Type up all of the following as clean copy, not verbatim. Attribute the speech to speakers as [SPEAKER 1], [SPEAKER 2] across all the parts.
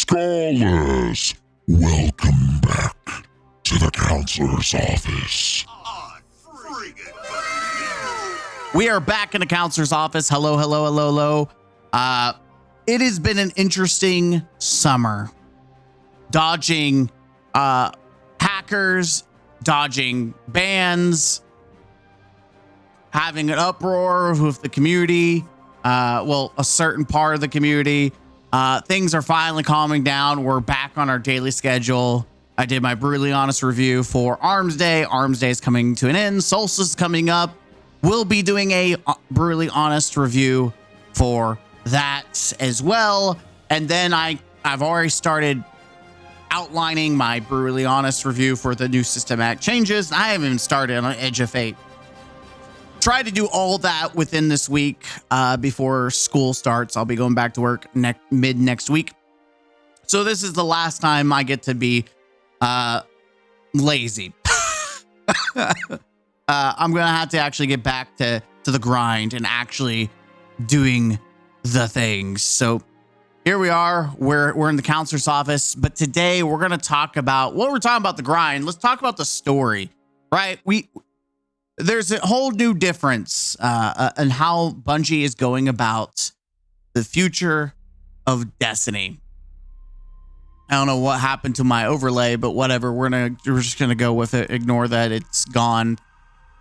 [SPEAKER 1] Scholars, welcome back to the counselor's office.
[SPEAKER 2] We are back in the counselor's office. Hello, hello, hello, hello. It has been an interesting summer. Dodging hackers, dodging bans, having an uproar with the community. Well, a certain part of the community. Things are finally calming down. We're back on our daily schedule. I did my brutally honest review for Arms Day. Arms Day is coming to an end. Solstice is coming up. We'll be doing a brutally honest review for that as well. And then I've already started outlining my brutally honest review for the new systematic changes. I haven't even started on Edge of Fate. Try to do all that within this week before school starts. I'll be going back to work mid next week. So this is the last time I get to be lazy. I'm going to have to actually get back to the grind and actually doing the things. So here we are. We're in the counselor's office, but today we're going to talk about what we're talking about the grind. Let's talk about the story, right? There's a whole new difference in how Bungie is going about the future of Destiny. I don't know what happened to my overlay, but whatever. We're just gonna go with it. Ignore that it's gone.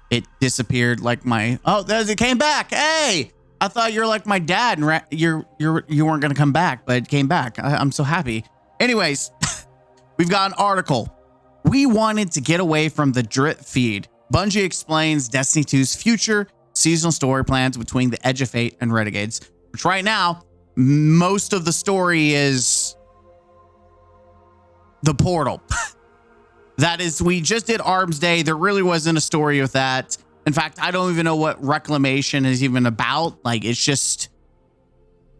[SPEAKER 2] It disappeared like my. Oh, it came back. Hey, I thought you're like my dad, and you weren't gonna come back, but it came back. I'm so happy. Anyways, we've got an article. We wanted to get away from the drip feed. Bungie explains Destiny 2's future seasonal story plans between the Edge of Fate and Renegades, which right now, most of the story is the portal. That is, we just did Arms Day. There really wasn't a story with that. In fact, I don't even know what Reclamation is even about. Like, it's just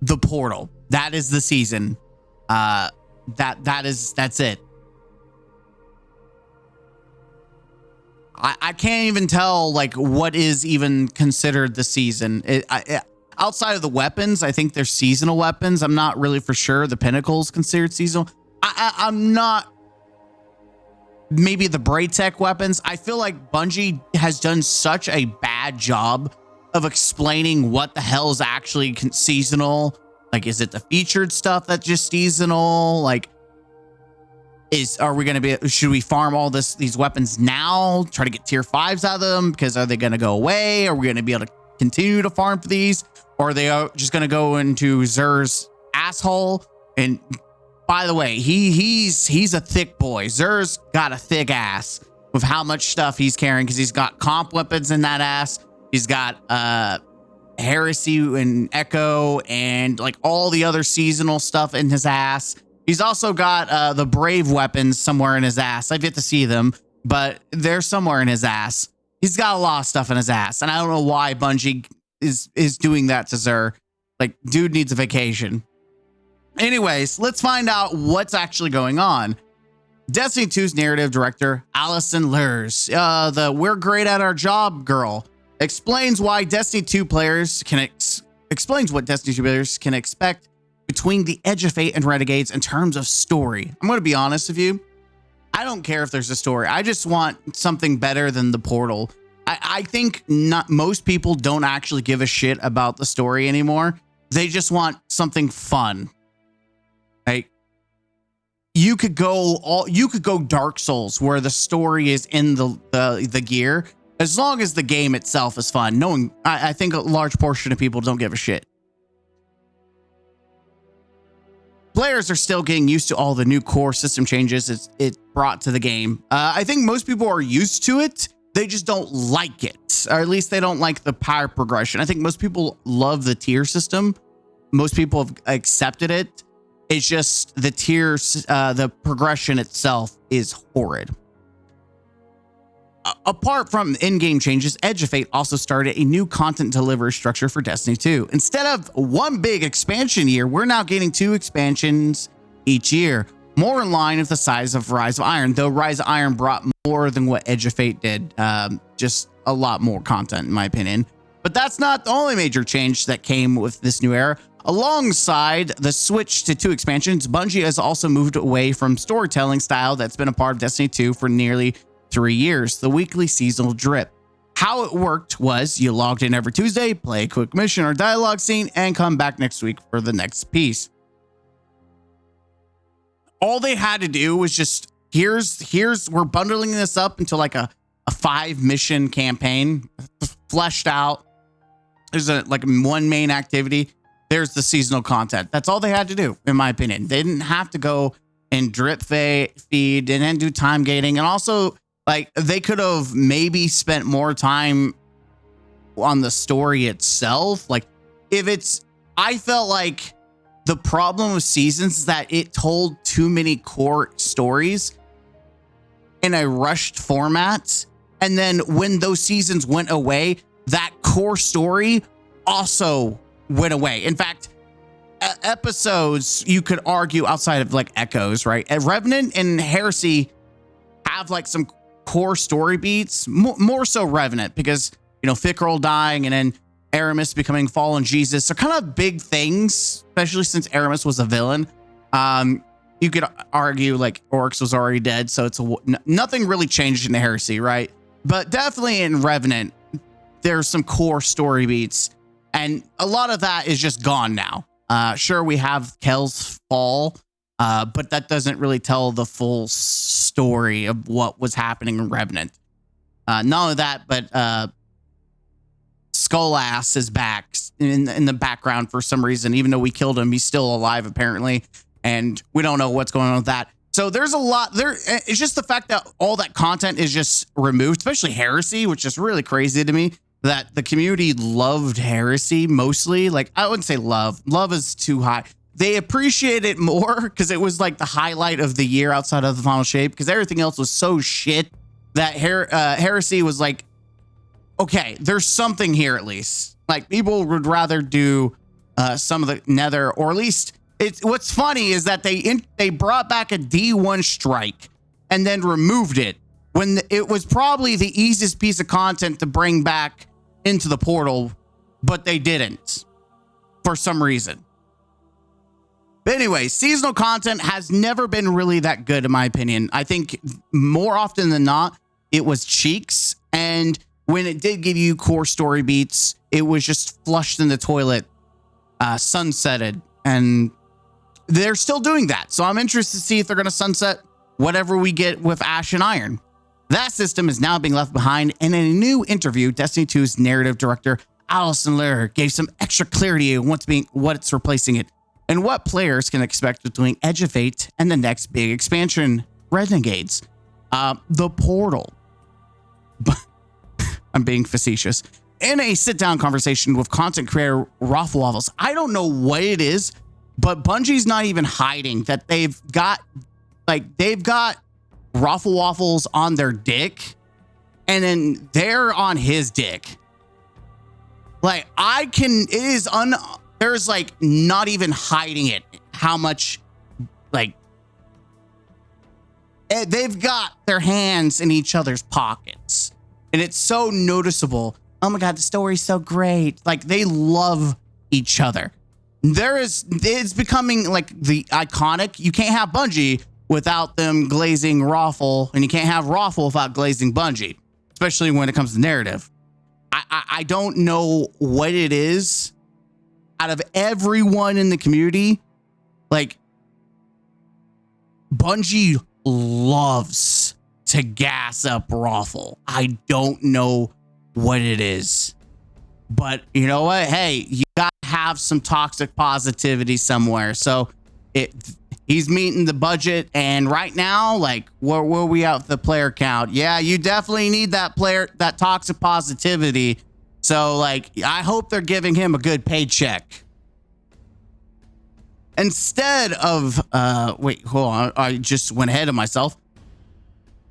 [SPEAKER 2] the portal. That is the season. That's it. I can't even tell like what is even considered the season. Outside of the weapons, I think they're seasonal weapons. I'm not really for sure. The Pinnacle's considered seasonal. I'm not. Maybe the Braytech weapons. I feel like Bungie has done such a bad job of explaining what the hell is actually seasonal. Like, is it the featured stuff that's just seasonal? Like, should we farm all these weapons now, try to get tier 5s out of them? Because are they going to go away? Are we going to be able to continue to farm for these? Or are they just going to go into Xur's asshole? And by the way, he's a thick boy. Xur's got a thick ass with how much stuff he's carrying, because he's got comp weapons in that ass. He's got Heresy and Echo and like all the other seasonal stuff in his ass. He's also got the Brave weapons somewhere in his ass. I've yet to see them, but they're somewhere in his ass. He's got a lot of stuff in his ass, and I don't know why Bungie is doing that to Xur. Like, dude needs a vacation. Anyways, let's find out what's actually going on. Destiny 2's narrative director, Allison Lurs, the "we're great at our job" girl, explains why Destiny 2 players can explains what Destiny 2 players can expect between the Edge of Fate and Renegades in terms of story. I'm going to be honest with you. I don't care if there's a story. I just want something better than the portal. I think not most people don't actually give a shit about the story anymore. They just want something fun. Like, you could go Dark Souls where the story is in the gear, as long as the game itself is fun. I think a large portion of people don't give a shit. Players are still getting used to all the new core system changes it brought to the game. I think most people are used to it. They just don't like it, or at least they don't like the power progression. I think most people love the tier system. Most people have accepted it. It's just the tiers, the progression itself is horrid. Apart from in-game changes, Edge of Fate also started a new content delivery structure for Destiny 2. Instead of one big expansion year, we're now getting 2 expansions each year, more in line with the size of Rise of Iron, though Rise of Iron brought more than what Edge of Fate did, just a lot more content in my opinion. But that's not the only major change that came with this new era. Alongside the switch to 2 expansions, Bungie has also moved away from storytelling style that's been a part of Destiny 2 for nearly 3 years, the weekly seasonal drip. How it worked was you logged in every Tuesday, play a quick mission or dialogue scene, and come back next week for the next piece. All they had to do was just, we're bundling this up into like a 5 mission campaign, fleshed out. There's like one main activity. There's the seasonal content. That's all they had to do, in my opinion. They didn't have to go and drip feed and then do time gating. And also, like, they could have maybe spent more time on the story itself. Like, I felt like the problem with Seasons is that it told too many core stories in a rushed format. And then when those seasons went away, that core story also went away. In fact, episodes, you could argue outside of like Echoes, right? Revenant and Heresy have like some core story beats, more so Revenant, because, you know, Fickrell dying and then Aramis becoming fallen Jesus are kind of big things, especially since Aramis was a villain. You could argue like Oryx was already dead, so nothing really changed in the Heresy, right? But definitely in Revenant, there's some core story beats, and a lot of that is just gone now. Sure, we have Kel's fall, but that doesn't really tell the full story of what was happening in Revenant. Not only that, but Skullass is back in the background for some reason. Even though we killed him, he's still alive apparently, and we don't know what's going on with that. So there's a lot there. It's just the fact that all that content is just removed, especially Heresy, which is really crazy to me that the community loved Heresy mostly. Like, I wouldn't say love is too high. They appreciate it more because it was like the highlight of the year outside of the final shape, because everything else was so shit that Heresy was like, okay, there's something here at least. Like, people would rather do some of the Nether, or at least what's funny is that they brought back a D1 strike and then removed it when it was probably the easiest piece of content to bring back into the portal, but they didn't for some reason. But anyway, seasonal content has never been really that good, in my opinion. I think more often than not, it was cheeks. And when it did give you core story beats, it was just flushed in the toilet, sunsetted. And they're still doing that. So I'm interested to see if they're going to sunset whatever we get with Ash and Iron. That system is now being left behind. And in a new interview, Destiny 2's narrative director, Allison Lear, gave some extra clarity on what's replacing it and what players can expect between Edge of Fate and the next big expansion, Renegades. The Portal. I'm being facetious. In a sit-down conversation with content creator Raffle Waffles, I don't know what it is, but Bungie's not even hiding that they've got Raffle Waffles on their dick, and then they're on his dick. Like, there's like not even hiding it, how much, like, they've got their hands in each other's pockets, and it's so noticeable. Oh my God, the story's so great. Like, they love each other. It's becoming like the iconic. You can't have Bungie without them glazing Raffle, and you can't have Raffle without glazing Bungie, especially when it comes to narrative. I don't know what it is. Out of everyone in the community, like, Bungie loves to gas up Raffle. I don't know what it is, but you know what? Hey, you gotta have some toxic positivity somewhere. So he's meeting the budget, and right now, like, where we at with the player count? Yeah, you definitely need that toxic positivity. So, like, I hope they're giving him a good paycheck. Instead of, wait, hold on. I just went ahead of myself.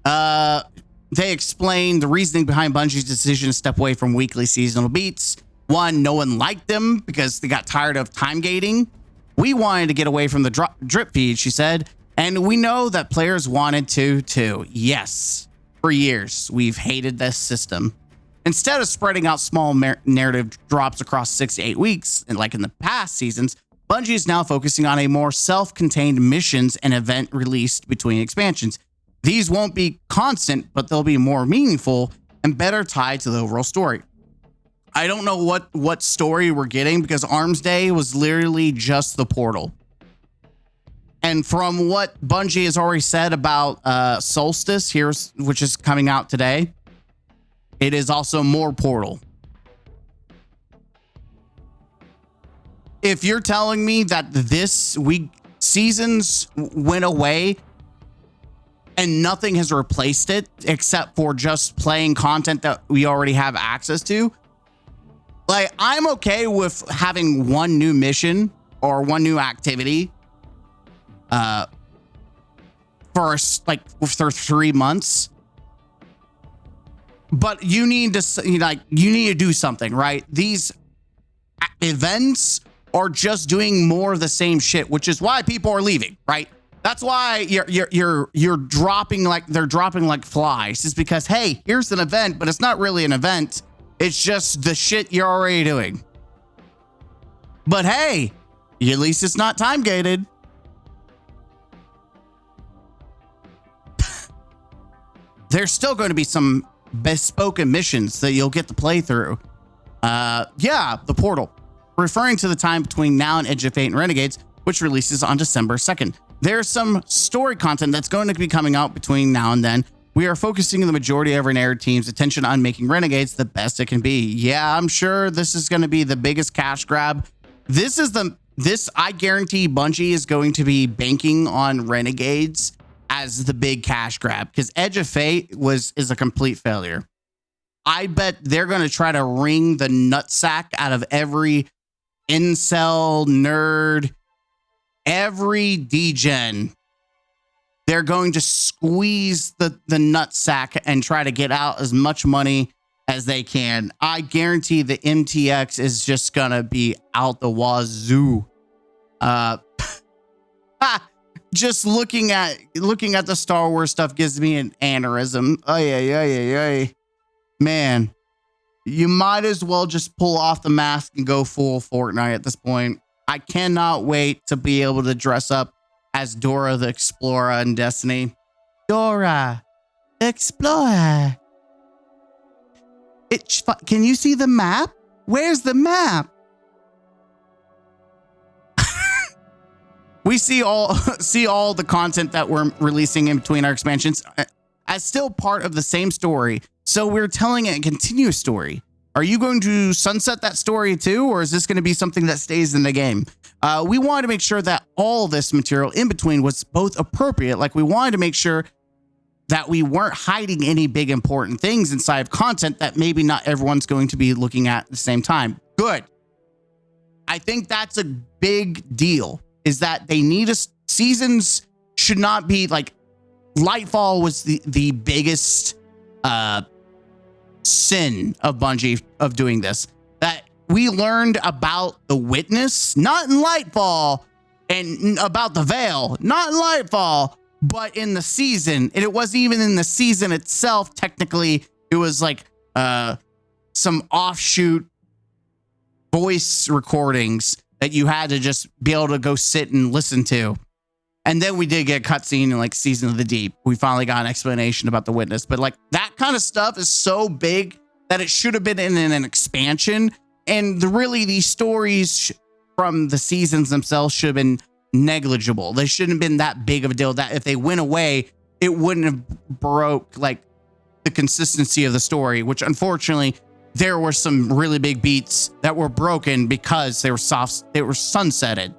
[SPEAKER 2] They explained the reasoning behind Bungie's decision to step away from weekly seasonal beats. One, no one liked them because they got tired of time gating. We wanted to get away from the drip feed, she said. And we know that players wanted to too. Yes, for years, we've hated this system. Instead of spreading out small narrative drops across 6 to 8 weeks, and like in the past seasons, Bungie is now focusing on a more self-contained missions and event released between expansions. These won't be constant, but they'll be more meaningful and better tied to the overall story. I don't know what story we're getting, because Arms Day was literally just the portal. And from what Bungie has already said about Solstice, which is coming out today, it is also more portal. If you're telling me that this week seasons went away and nothing has replaced it except for just playing content that we already have access to, like, I'm okay with having one new mission or one new activity for 3 months. But you need to do something, right? These events are just doing more of the same shit, which is why people are leaving, right? That's why you're dropping they're dropping like flies, is because, hey, here's an event, but it's not really an event. It's just the shit you're already doing. But hey, at least it's not time gated. There's still going to be some bespoke missions that you'll get to play through. Yeah, the portal. Referring to the time between now and Edge of Fate and Renegades, which releases on December 2nd. There's some story content that's going to be coming out between now and then. We are focusing the majority of our narrative team's attention on making Renegades the best it can be. Yeah, I'm sure this is going to be the biggest cash grab. I guarantee Bungie is going to be banking on Renegades as the big cash grab, because Edge of Fate is a complete failure. I bet they're going to try to wring the nutsack out of every incel nerd, every degen. They're going to squeeze the nutsack and try to get out as much money as they can. I guarantee the MTX is just going to be out the wazoo. Just looking at the Star Wars stuff gives me an aneurysm. Ay. Man, you might as well just pull off the mask and go full Fortnite at this point. I cannot wait to be able to dress up as Dora the Explorer in Destiny. Dora, Explorer. Can you see the map? Where's the map? We see all the content that we're releasing in between our expansions as still part of the same story. So we're telling a continuous story. Are you going to sunset that story too, or is this going to be something that stays in the game? We wanted to make sure that all this material in between was both appropriate. Like, we wanted to make sure that we weren't hiding any big important things inside of content that maybe not everyone's going to be looking at the same time. Good. I think that's a big deal, is that they need seasons should not be like Lightfall was the biggest sin of Bungie of doing this. That we learned about the Witness, not in Lightfall, and about the Veil, not in Lightfall, but in the season. And it wasn't even in the season itself. Technically, it was like some offshoot voice recordings that you had to just be able to go sit and listen to. And then we did get a cutscene in like Season of the Deep. We finally got an explanation about the Witness. But like, that kind of stuff is so big that it should have been in an expansion. And really, these stories from the seasons themselves should have been negligible. They shouldn't have been that big of a deal, that if they went away, it wouldn't have broke like the consistency of the story, which unfortunately there were some really big beats that were broken because they were sunsetted.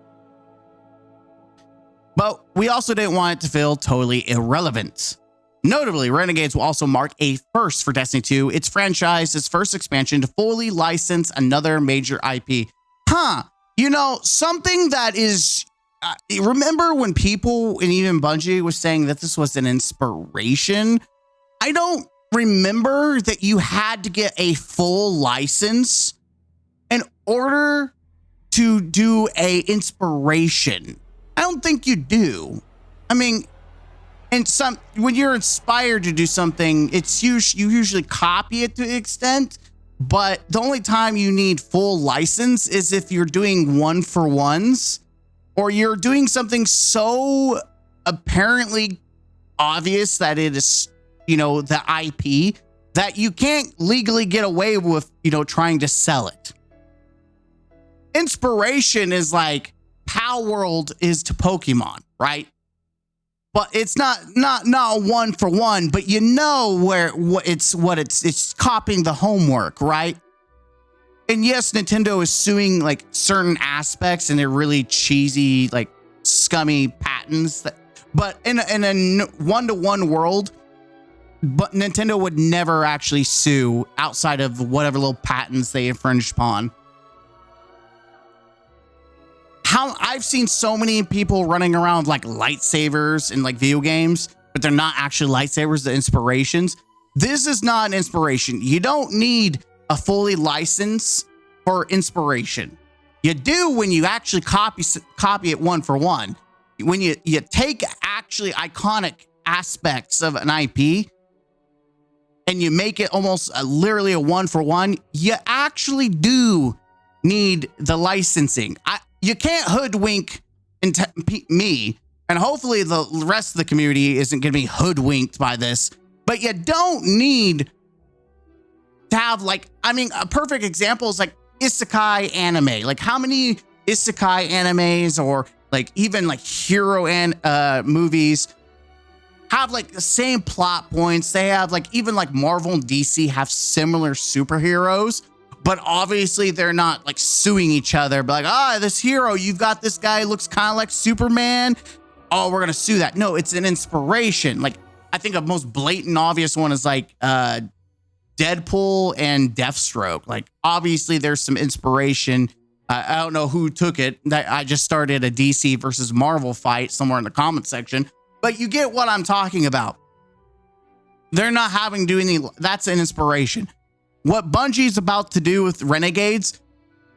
[SPEAKER 2] But we also didn't want it to feel totally irrelevant. Notably, Renegades will also mark a first for Destiny 2, its franchise's first expansion to fully license another major IP. You know, something that is... remember when people, and even Bungie, was saying that this was an inspiration? I don't remember that you had to get a full license in order to do a inspiration. I don't think you do. I mean, and when you're inspired to do something, you usually copy it to an extent, but the only time you need full license is if you're doing one-for-ones. or you're doing something so apparently obvious that it is, the IP, that you can't legally get away with, trying to sell it. Inspiration is like Power World is to Pokemon, right? But it's not a one for one, but it's copying the homework, right? And yes, Nintendo is suing like certain aspects and they're really cheesy, like scummy patents. But in a one-to-one world, but Nintendo would never actually sue outside of whatever little patents they infringed upon. I've seen so many people running around like lightsabers in like video games, but they're not actually lightsabers, the inspirations. This is not an inspiration. You don't need a fully license for inspiration. You do when you actually copy it one for one. When you take actually iconic aspects of an IP and you make it almost literally a one for one, you actually do need the licensing. You can't hoodwink me, and hopefully the rest of the community isn't going to be hoodwinked by this, but you don't need to have a perfect example is like isekai anime. Like how many isekai animes or like even like hero movies have like the same plot points? They have like even like Marvel and DC have similar superheroes, but obviously they're not like suing each other. But like, this hero, you've got this guy who looks kind of like Superman. Oh, we're going to sue that. No, it's an inspiration. Like I think a most blatant obvious one is like Deadpool and Deathstroke. Like obviously there's some inspiration. I don't know who took it. I just started a DC versus Marvel fight somewhere in the comment section, but you get what I'm talking about. They're not having to do any, that's an inspiration. What Bungie's about to do with Renegades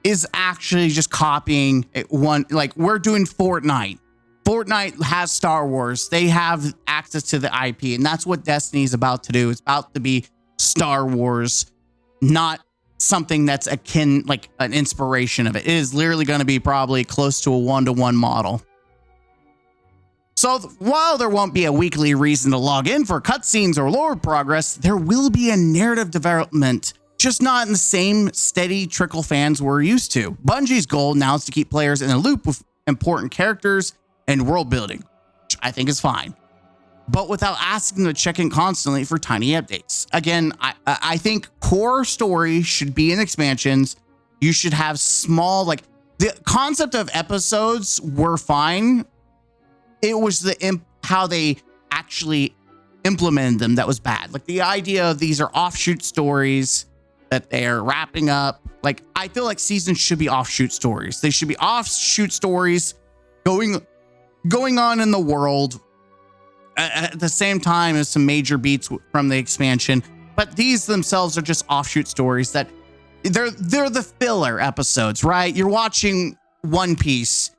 [SPEAKER 2] is actually just copying one. Like we're doing Fortnite. Fortnite has Star Wars. They have access to the IP, and that's what Destiny is about to do. It's about to be Star Wars, not something that's akin, like an inspiration of it. It is literally going to be probably close to a one-to-one model. So while there won't be a weekly reason to log in for cutscenes or lore progress, there will be a narrative development, just not in the same steady trickle fans we're used to. Bungie's goal now is to keep players in a loop with important characters and world building, which I think is fine, but without asking them to check in constantly for tiny updates. Again, I think core story should be in expansions. You should have small, like the concept of episodes were fine. It was how they actually implemented them that was bad. Like the idea of these are offshoot stories that they're wrapping up. Like I feel like seasons should be offshoot stories. They should be offshoot stories going on in the world at the same time as some major beats from the expansion. But these themselves are just offshoot stories that they're the filler episodes, right? You're watching One Piece.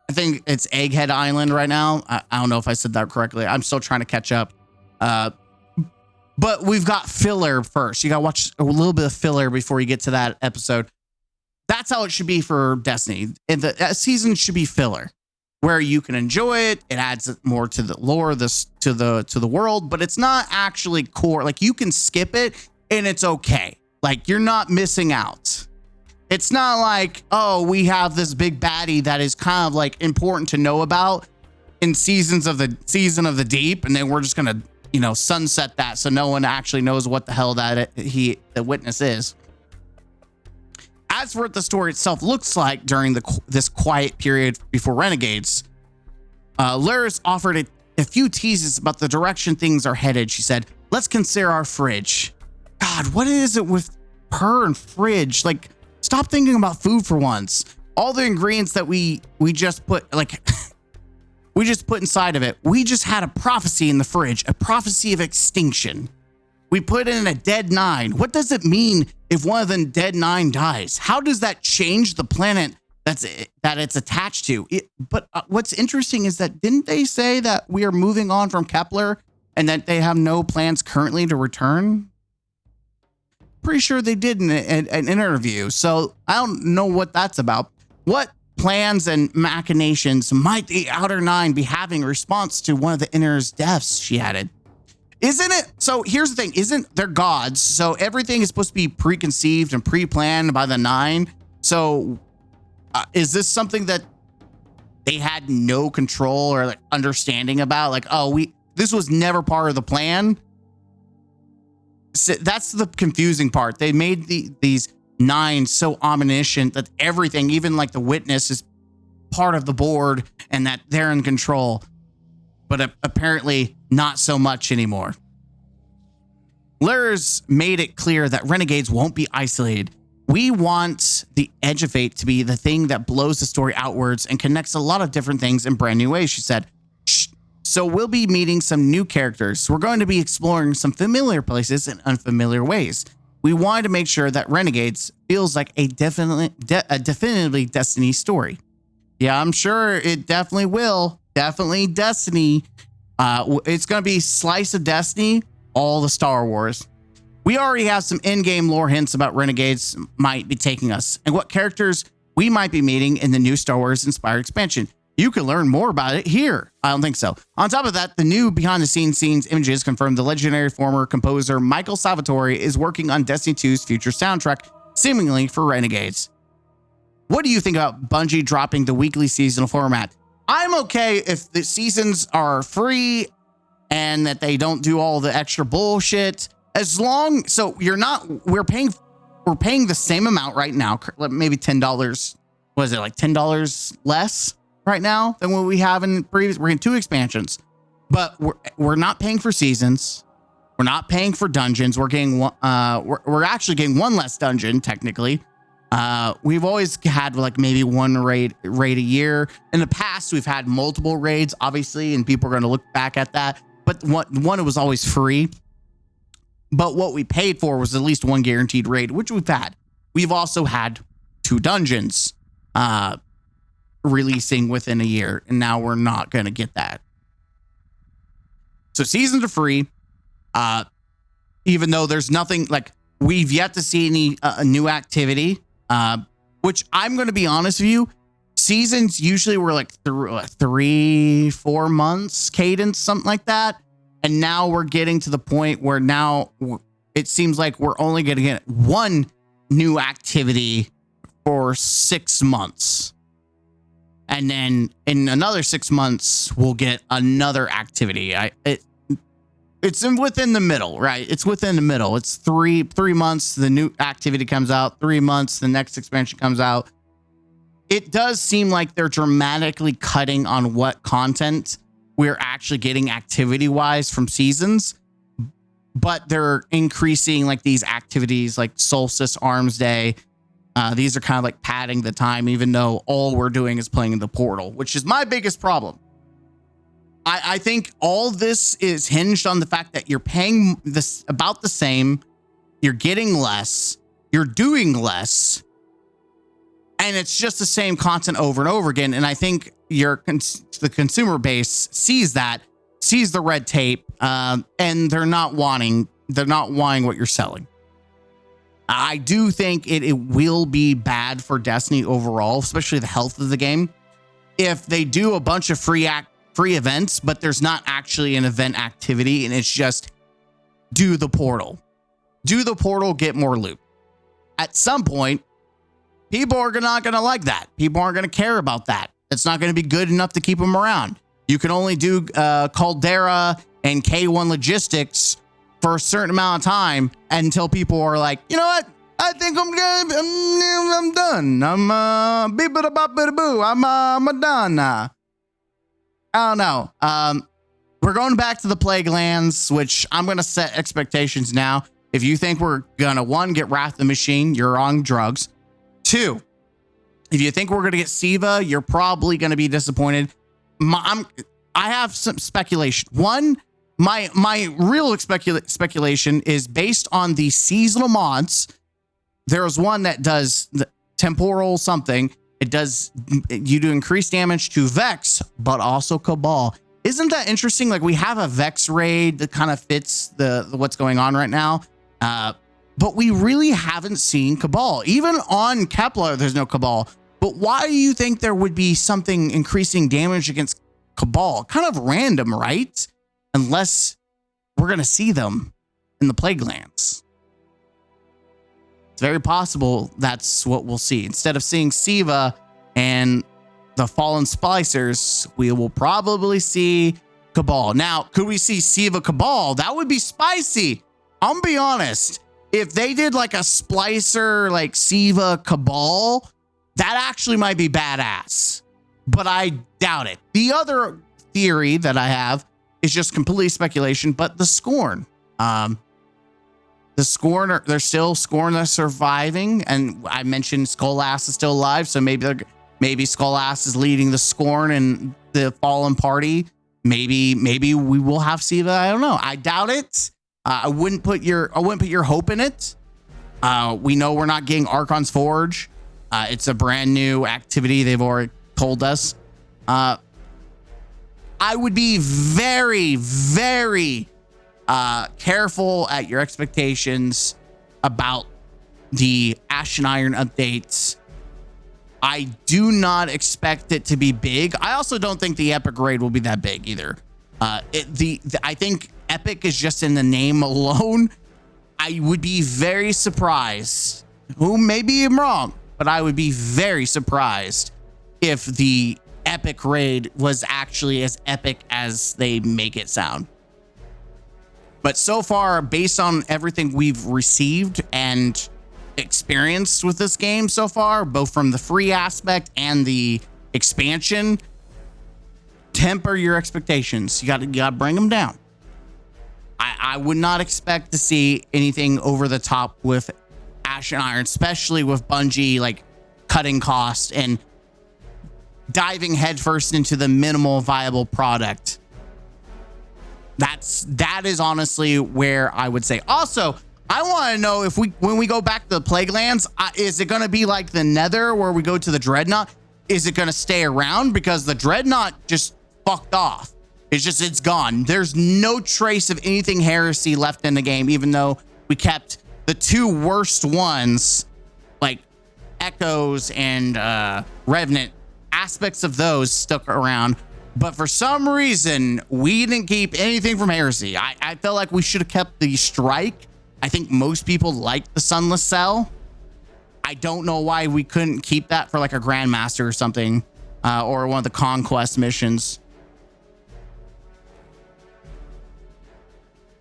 [SPEAKER 2] I think it's Egghead Island right now. I don't know if I said that correctly. I'm still trying to catch up. But we've got filler first. You got to watch a little bit of filler before you get to that episode. That's how it should be for Destiny. And the season should be filler, where you can enjoy it. It adds more to the lore, to the world, but it's not actually core. Like you can skip it and it's okay. Like you're not missing out. It's not like, oh, we have this big baddie that is kind of like important to know about in season of the deep, and then we're just gonna, sunset that so no one actually knows what the hell the witness is. As for what the story itself looks like during this quiet period before Renegades, Lyris offered a few teases about the direction things are headed. She said, "Let's consider our fridge." God, what is it with her and fridge? Like, stop thinking about food for once. All the ingredients that we just put, we just put inside of it. We just had a prophecy in the fridge, a prophecy of extinction. We put in a dead 9. What does it mean if one of the dead 9 dies? How does that change the planet that it's attached to? But what's interesting is that didn't they say that we are moving on from Kepler and that they have no plans currently to return? Pretty sure they did in an interview. So I don't know what that's about. What plans and machinations might the Outer Nine be having in response to one of the Inner's deaths, she added. Isn't it? So here's the thing. Isn't they're gods? So everything is supposed to be preconceived and pre-planned by the Nine. So is this something that they had no control or like understanding about? Like, oh, this was never part of the plan. So that's the confusing part. They made these Nine so omniscient that everything, even like the witness, is part of the board and that they're in control. But apparently not so much anymore. Lurs made it clear that renegades won't be isolated. We want the Edge of Fate to be the thing that blows the story outwards and connects a lot of different things in brand new ways, she said. So we'll be meeting some new characters. We're going to be exploring some familiar places in unfamiliar ways. We wanted to make sure that Renegades feels like a definitively Destiny story. Yeah, I'm sure it definitely will. Definitely Destiny. It's going to be slice of Destiny, all the Star Wars. We already have some in-game lore hints about Renegades might be taking us and what characters we might be meeting in the new Star Wars inspired expansion. You can learn more about it here. I don't think so. On top of that, the new behind-the-scenes images confirm the legendary former composer Michael Salvatore is working on Destiny 2's future soundtrack, seemingly for Renegades. What do you think about Bungie dropping the weekly seasonal format? I'm okay if the seasons are free and that they don't do all the extra bullshit. As long, so we're paying the same amount right now, maybe $10. What is it, like $10 less right now than what we have in previous? We're in 2 expansions, but we're not paying for seasons. We're not paying for dungeons. We're getting we're actually getting one less dungeon technically. We've always had like maybe one raid a year. In the past, we've had multiple raids, obviously, and people are going to look back at that. But one, it was always free. But what we paid for was at least one guaranteed raid, which we've had. We've also had 2 dungeons releasing within a year, and now we're not going to get that. So seasons are free, even though there's nothing like we've yet to see any new activity. Which I'm going to be honest with you, seasons usually were like 3-4 months cadence, something like that. And now we're getting to the point where now it seems like we're only going to get one new activity for 6 months. And then in another 6 months, we'll get another activity. It's within the middle, right? It's within the middle. It's three months. The new activity comes out. 3 months. The next expansion comes out. It does seem like they're dramatically cutting on what content we're actually getting activity wise from seasons, but they're increasing like these activities like Solstice, Arms Day. These are kind of like padding the time, even though all we're doing is playing the portal, which is my biggest problem. I think all this is hinged on the fact that you're paying this about the same, you're getting less, you're doing less, and it's just the same content over and over again. And I think the consumer base sees the red tape, and they're not wanting what you're selling. I do think it will be bad for Destiny overall, especially the health of the game, if they do a bunch of free events, but there's not actually an event activity, and it's just do the portal, get more loot. At some point, people are not going to like that. People aren't going to care about that. It's not going to be good enough to keep them around. You can only do Caldera and K1 logistics for a certain amount of time until people are like, you know what? I think I'm done. I'm boo. I'm done. I don't know. We're going back to the Plague Lands, which I'm going to set expectations now. If you think we're going to, 1, get Wrath of the Machine, you're on drugs. 2, if you think we're going to get Siva, you're probably going to be disappointed. I have some speculation. 1, my real speculation is based on the seasonal mods. There's one that does the temporal something. You do increased damage to Vex, but also Cabal. Isn't that interesting? Like, we have a Vex raid that kind of fits the what's going on right now. But we really haven't seen Cabal. Even on Kepler, there's no Cabal. But why do you think there would be something increasing damage against Cabal? Kind of random, right? Unless we're going to see them in the Plague Lands. It's very possible that's what we'll see. Instead of seeing Siva and the Fallen Splicers, we will probably see Cabal. Now, could we see Siva Cabal? That would be spicy. I'm gonna be honest. If they did like a Splicer, like Siva Cabal, that actually might be badass. But I doubt it. The other theory that I have is just completely speculation, but the Scorn. The Scorn, they're still Scorn are surviving, and I mentioned Skulass is still alive, so maybe Skulass is leading the Scorn and the Fallen Party. Maybe we will have Siva. I don't know. I doubt it. I wouldn't put your hope in it. We know we're not getting Archon's Forge. It's a brand new activity. They've already told us. I would be very, very careful at your expectations about the Ashen Iron updates. I do not expect it to be big. I also don't think the Epic raid will be that big either. I think Epic is just in the name alone. I would be very surprised. Maybe I'm wrong, but I would be very surprised if the Epic raid was actually as epic as they make it sound. But so far, based on everything we've received and experienced with this game so far, both from the free aspect and the expansion, temper your expectations. You gotta bring them down. I would not expect to see anything over the top with Ashen Iron, especially with Bungie like cutting costs and diving headfirst into the minimal viable product. That is honestly where I would say. Also, I want to know if when we go back to the Plague Lands, is it going to be like the Nether where we go to the Dreadnought? Is it going to stay around? Because the Dreadnought just fucked off. It's gone. There's no trace of anything Heresy left in the game, even though we kept the two worst ones, like Echoes and Revenant. Aspects of those stuck around. But for some reason, we didn't keep anything from Heresy. I felt like we should have kept the Strike. I think most people like the Sunless Cell. I don't know why we couldn't keep that for like a Grandmaster or something, or one of the Conquest missions.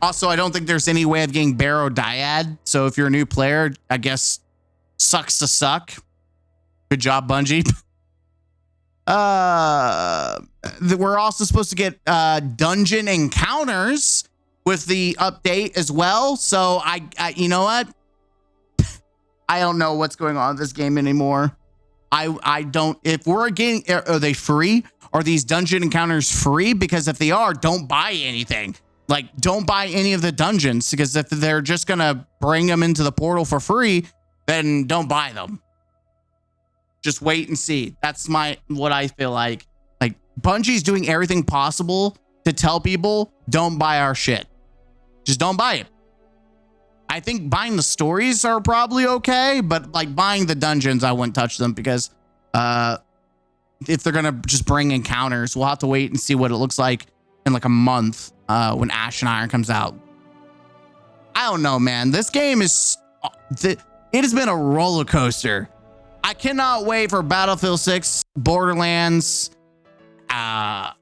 [SPEAKER 2] Also, I don't think there's any way of getting Barrow Dyad. So if you're a new player, I guess sucks to suck. Good job, Bungie. We're also supposed to get dungeon encounters with the update as well. So I you know what? I don't know what's going on with this game anymore. I don't. If we're getting, are they free? Are these dungeon encounters free? Because if they are, don't buy anything. Like, don't buy any of the dungeons, because if they're just gonna bring them into the portal for free, then don't buy them. Just wait and see. That's what I feel like. Like, Bungie's doing everything possible to tell people, don't buy our shit. Just don't buy it. I think buying the stories are probably okay, but like buying the dungeons, I wouldn't touch them, because if they're gonna just bring encounters, we'll have to wait and see what it looks like in like a month when Ashen Iron comes out. I don't know, man. This game is it has been a roller coaster. I cannot wait for Battlefield 6, Borderlands, hey,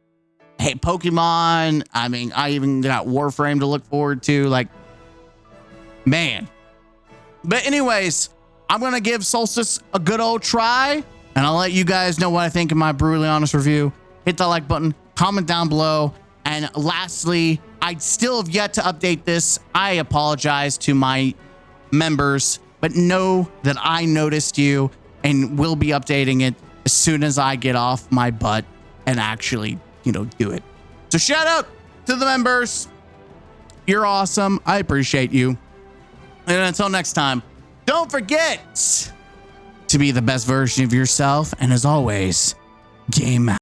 [SPEAKER 2] Pokemon. I mean, I even got Warframe to look forward to. Like, man. But anyways, I'm going to give Solstice a good old try, and I'll let you guys know what I think in my brutally honest review. Hit the like button, comment down below. And lastly, I still have yet to update this. I apologize to my members, but know that I noticed you and will be updating it as soon as I get off my butt and actually, do it. So shout out to the members. You're awesome. I appreciate you. And until next time, don't forget to be the best version of yourself. And as always, game out.